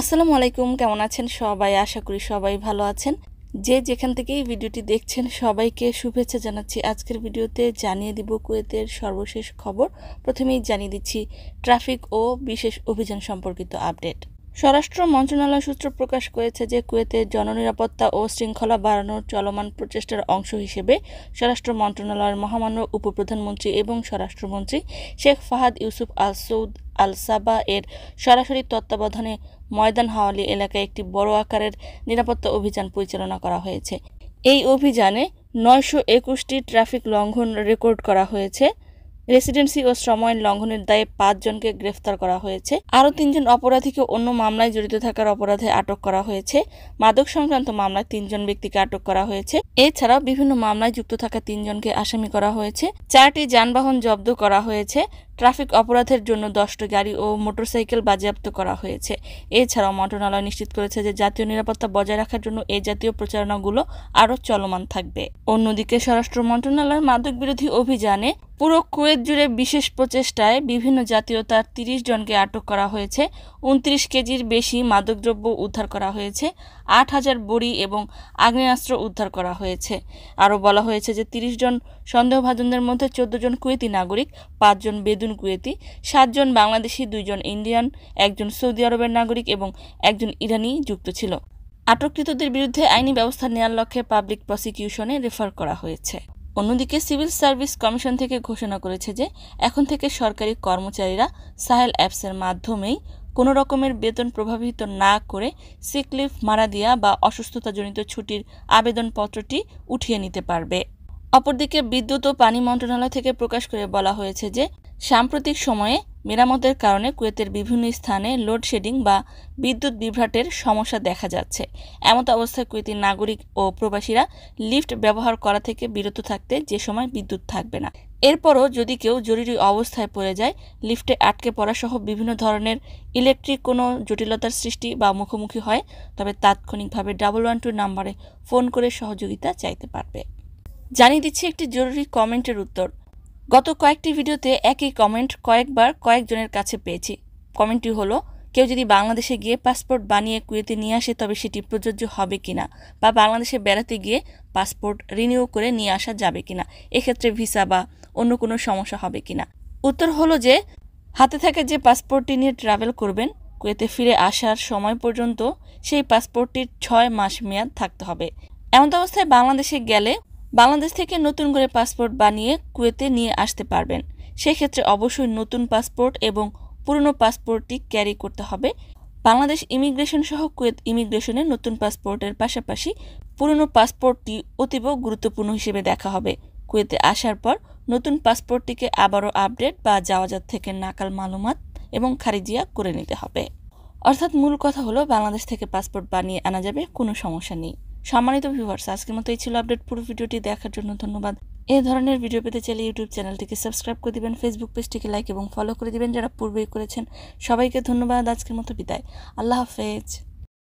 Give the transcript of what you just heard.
আসসালামু আলাইকুম, কেমন আছেন সবাই? আশা করি সবাই ভালো আছেন। যে যেখান থেকে এই ভিডিওটি দেখছেন সবাইকে শুভেচ্ছা জানাচ্ছি। আজকের ভিডিওতে জানিয়ে দিব কুয়েতের সর্বশেষ খবর। প্রথমেই জানিয়ে দিচ্ছি ট্রাফিক ও বিশেষ অভিযান সম্পর্কিত আপডেট। স্বরাষ্ট্র মন্ত্রণালয় সূত্র প্রকাশ করেছে যে কুয়েতের জননিরাপত্তা ও শৃঙ্খলা বাড়ানোর চলমান প্রচেষ্টার অংশ হিসেবে স্বরাষ্ট্র মন্ত্রণালয়ের মহামান্য উপপ্রধানমন্ত্রী এবং স্বরাষ্ট্রমন্ত্রী শেখ ফাহাদ ইউসুফ আল সৌদ আল সাবা এর সরাসরি তত্ত্বাবধানে ময়দান হাওয়ালি এলাকায় একটি বড় আকারের নিরাপত্তা অভিযান পরিচালনা করা হয়েছে। এই অভিযানে 921টি ট্রাফিক লঙ্ঘন রেকর্ড করা হয়েছে। রেসিডেন্সি ও শ্রম আইন লঙ্ঘনের দায়ে 5 জনকে গ্রেফতার করা হয়েছে। আরও 3 জন অপরাধীকে অন্য মামলায় জড়িত থাকার অপরাধে আটক করা হয়েছে। মাদক সংক্রান্ত মামলায় 3 জন ব্যক্তিকে আটক করা হয়েছে। এছাড়াও বিভিন্ন মামলায় যুক্ত থাকা 3 জনকে আসামি করা হয়েছে। 4টি যানবাহন জব্দ করা হয়েছে। ট্রাফিক অপরাধের জন্য 10টি গাড়ি ও মোটরসাইকেল বাজেয়াপ্ত করা হয়েছে। এছাড়াও মন্ত্রণালয় নিশ্চিত করেছে যে জাতীয় নিরাপত্তা বজায় রাখার জন্য এই জাতীয় প্রচারণাগুলো আরও চলমান থাকবে। অন্যদিকে স্বরাষ্ট্র মন্ত্রণালয়ের মাদক বিরোধী অভিযানে পুরো কুয়েত জুড়ে বিশেষ প্রচেষ্টায় বিভিন্ন জাতীয়তার 30 জনকে আটক করা হয়েছে। 29 কেজির বেশি মাদকদ্রব্য উদ্ধার করা হয়েছে। 8,000 বড়ি এবং আগ্নেয়াস্ত্র উদ্ধার করা হয়েছে। আরও বলা হয়েছে যে 30 জন সন্দেহভাজনদের মধ্যে 14 জন কুয়েতি নাগরিক, 5 জন বেদুন কুয়েতি, 7 জন বাংলাদেশি, 2 জন ইন্ডিয়ান, 1 জন সৌদি আরবের নাগরিক এবং 1 জন ইরানি যুক্ত ছিল। আটককৃতদের বিরুদ্ধে আইনি ব্যবস্থা নেওয়ার লক্ষ্যে পাবলিক প্রসিকিউশনে রেফার করা হয়েছে। অন্যদিকে সিভিল সার্ভিস কমিশন থেকে ঘোষণা করেছে যে এখন থেকে সরকারি কর্মচারীরা সাহেল অ্যাপসের মাধ্যমেই কোনো রকমের বেতন প্রভাবিত না করে সিক লিভ, মারাদিয়া বা অসুস্থতাজনিত ছুটির আবেদনপত্রটি উঠিয়ে নিতে পারবে। অপরদিকে বিদ্যুৎ ও পানি মন্ত্রণালয় থেকে প্রকাশ করে বলা হয়েছে যে সাম্প্রতিক সময়ে মেরামতের কারণে কুয়েতের বিভিন্ন স্থানে লোডশেডিং বা বিদ্যুৎ বিভ্রাটের সমস্যা দেখা যাচ্ছে। এমত অবস্থায় কুয়েতি নাগরিক ও প্রবাসীরা লিফট ব্যবহার করা থেকে বিরত থাকতে যে সময় বিদ্যুৎ থাকবে না। এরপরও যদি কেউ জরুরি অবস্থায় পড়ে যায়, লিফটে আটকে পড়া সহ বিভিন্ন ধরনের ইলেকট্রিক কোনো জটিলতার সৃষ্টি বা মুখোমুখি হয়, তবে তাৎক্ষণিকভাবে 112 নাম্বারে ফোন করে সহযোগিতা চাইতে পারবে। জানিয়ে দিচ্ছি একটি জরুরি কমেন্টের উত্তর। গত কয়েকটি ভিডিওতে একই কমেন্ট কয়েকবার কয়েকজনের কাছে পেয়েছি। কমেন্টটি হলো, কেউ যদি বাংলাদেশে গিয়ে পাসপোর্ট বানিয়ে কুয়েতে নিয়ে আসে তবে সেটি প্রযোজ্য হবে কিনা, বা বাংলাদেশে বেড়াতে গিয়ে পাসপোর্ট রিনিউ করে নিয়ে আসা যাবে কিনা, এক্ষেত্রে ভিসা বা অন্য কোনো সমস্যা হবে কিনা। উত্তর হলো যে হাতে থাকা যে পাসপোর্টটি নিয়ে ট্রাভেল করবেন, কুয়েতে ফিরে আসার সময় পর্যন্ত সেই পাসপোর্টটির 6 মাস মেয়াদ থাকতে হবে। এমন অবস্থায় বাংলাদেশে গেলে বাংলাদেশ থেকে নতুন করে পাসপোর্ট বানিয়ে কুয়েতে নিয়ে আসতে পারবেন। সেক্ষেত্রে অবশ্যই নতুন পাসপোর্ট এবং পুরনো পাসপোর্টটি ক্যারি করতে হবে। বাংলাদেশ ইমিগ্রেশন সহ কুয়েত ইমিগ্রেশনে নতুন পাসপোর্টের পাশাপাশি পুরনো পাসপোর্টটি অতীব গুরুত্বপূর্ণ হিসেবে দেখা হবে। কুয়েতে আসার পর নতুন পাসপোর্টটিকে আবারও আপডেট বা যাওয়াজাত থেকে নাকাল মালুমাত এবং খারিজিয়া করে নিতে হবে। অর্থাৎ মূল কথা হলো বাংলাদেশ থেকে পাসপোর্ট বানিয়ে আনা যাবে, কোনো সমস্যা নেই। সম্মানিত ভিউয়ার্স, আজকের মতো এই ছিল আপডেট। পুরো ভিডিওটি দেখার জন্য ধন্যবাদ। এই ধরনের ভিডিও পেতে চাইলে ইউটিউব চ্যানেলটিকে সাবস্ক্রাইব করে দিবেন, ফেসবুক পেজটিকে লাইক এবং ফলো করে দিবেন যারা পূর্বেই করেছেন। সবাইকে ধন্যবাদ। আজকের মতো বিদায়। আল্লাহ হাফেজ।